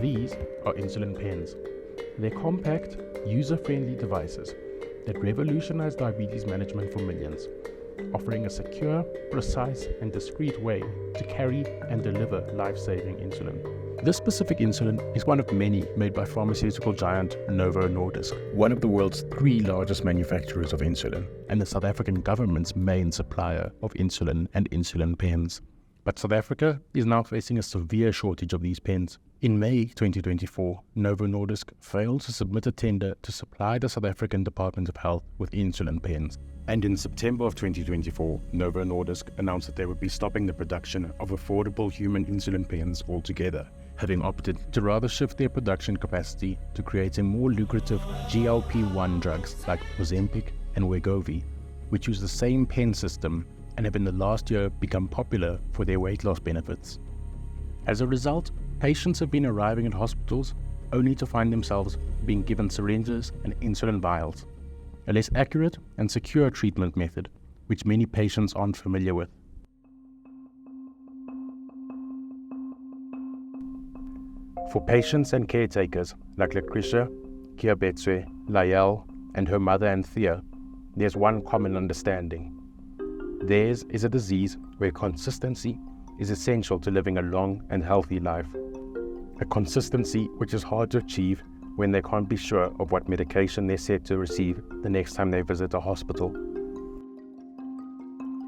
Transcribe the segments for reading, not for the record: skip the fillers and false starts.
These are insulin pens. They're compact, user-friendly devices that revolutionize diabetes management for millions, offering a secure, precise, and discreet way to carry and deliver life-saving insulin. This specific insulin is one of many made by pharmaceutical giant Novo Nordisk, one of the world's 3 largest manufacturers of insulin, and the South African government's main supplier of insulin and insulin pens. But South Africa is now facing a severe shortage of these pens. In May 2024, Novo Nordisk failed to submit a tender to supply the South African Department of Health with insulin pens. And in September of 2024, Novo Nordisk announced that they would be stopping the production of affordable human insulin pens altogether, having opted to rather shift their production capacity to creating more lucrative GLP-1 drugs like Ozempic and Wegovy, which use the same pen system and have in the last year become popular for their weight loss benefits. As a result, patients have been arriving at hospitals only to find themselves being given syringes and insulin vials, a less accurate and secure treatment method which many patients aren't familiar with. For patients and caretakers like Lecritia, Keabetswe, Lael, and her mother Anthea, there's one common understanding. Theirs is a disease where consistency is essential to living a long and healthy life. A consistency which is hard to achieve when they can't be sure of what medication they're set to receive the next time they visit a hospital.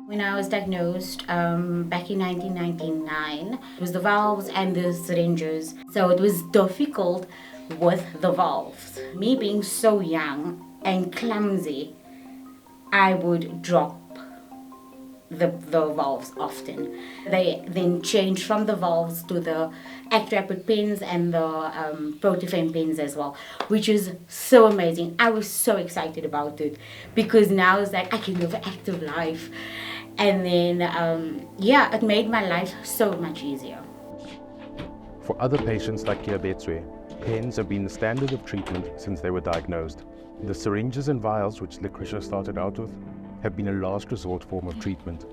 When I was diagnosed back in 1999, it was the valves and the syringes. So it was difficult with the valves. Me being so young and clumsy, I would drop the valves often. They then changed from the valves to the act-rapid pens and the protofen pens as well, which is so amazing. I was so excited about it because now it's like I can live an active life. And then, it made my life so much easier. For other patients like Keabetswe, pens have been the standard of treatment since they were diagnosed. The syringes and vials, which Lecritia started out with, have been a last resort form of treatment.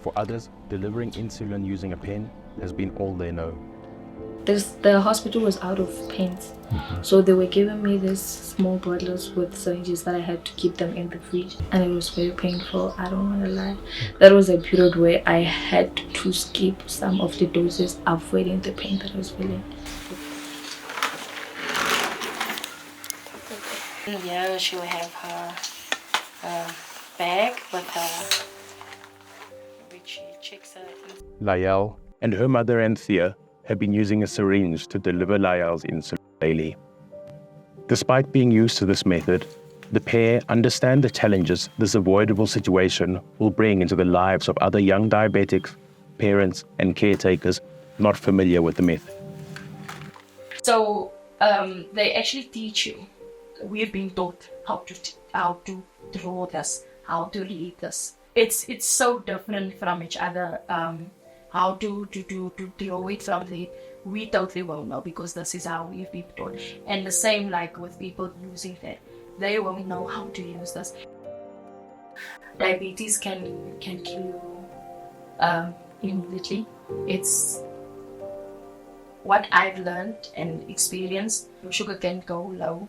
For others, delivering insulin using a pen has been all they know. The hospital was out of pens, so they were giving me these small bottles with syringes that I had to keep them in the fridge, and it was very painful. I don't want to lie. That was a period where I had to skip some of the doses, avoiding the pain that I was feeling. Yeah, she will have her bag with her, which she checks her. Lael and her mother Anthea have been using a syringe to deliver Lael's insulin daily. Despite being used to this method, the pair understand the challenges this avoidable situation will bring into the lives of other young diabetics, parents, and caretakers not familiar with the method. So they actually teach you. We've been taught how to draw this, how to read this. It's so different from each other. How to draw it from the, we totally won't know because this is how we've been taught. And the same like with people using that, they won't know how to use this. Diabetes can kill you immediately. It's what I've learned and experienced. Your sugar can go low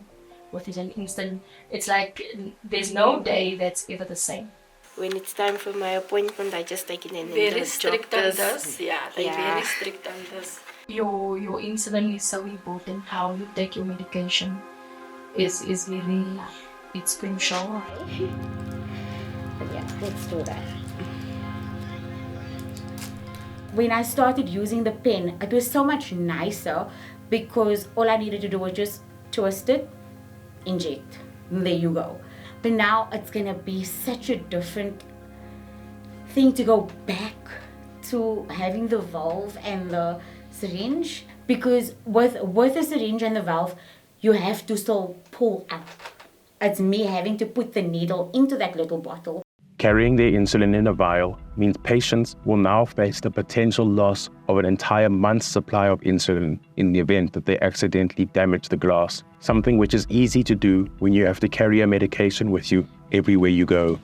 within an instant. It's like there's no day that's ever the same. When it's time for my appointment, I just take it in Very the strict on doctors. this. Yeah, they're very strict on this. Your insulin is so important. How you take your medication is really, it's crucial. But yeah, let's do that. When I started using the pen, it was so much nicer because all I needed to do was just twist it, inject, and there you go. But now it's gonna be such a different thing to go back to having the valve and the syringe, because with the syringe and the valve, you have to still pull up. It's me having to put the needle into that little bottle. Carrying their insulin in a vial means patients will now face the potential loss of an entire month's supply of insulin in the event that they accidentally damage the glass, something which is easy to do when you have to carry a medication with you everywhere you go.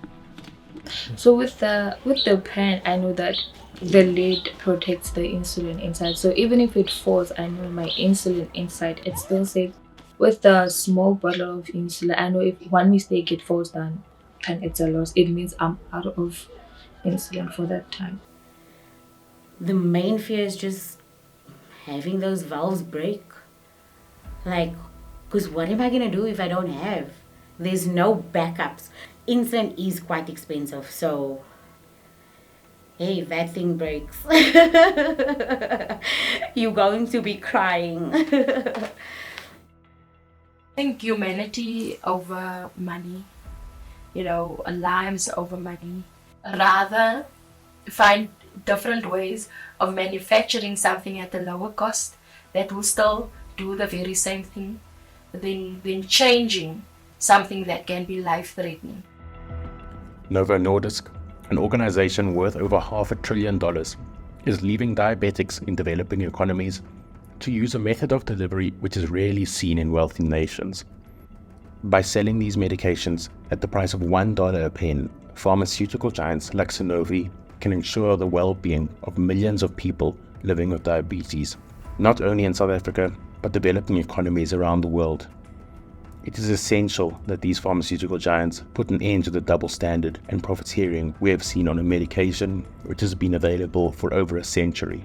So with the pen, I know that The lid protects the insulin inside. So even if it falls, I know my insulin inside, it's still safe. With the small bottle of insulin, I know if one mistake it falls down and it's a loss, it means I'm out of insulin for that time. The main fear is just having those valves break. Like, because what am I going to do if I don't have? There's no backups. Insulin is quite expensive, so hey, if that thing breaks, you're going to be crying. I think humanity over money, lives over money. Rather find different ways of manufacturing something at a lower cost that will still do the very same thing than changing something that can be life-threatening. Novo Nordisk, an organization worth over $500 billion, is leaving diabetics in developing economies to use a method of delivery which is rarely seen in wealthy nations. By selling these medications at the price of $1 a pen, pharmaceutical giants like Sanofi can ensure the well-being of millions of people living with diabetes, not only in South Africa, but developing economies around the world. It is essential that these pharmaceutical giants put an end to the double standard and profiteering we have seen on a medication which has been available for over a century.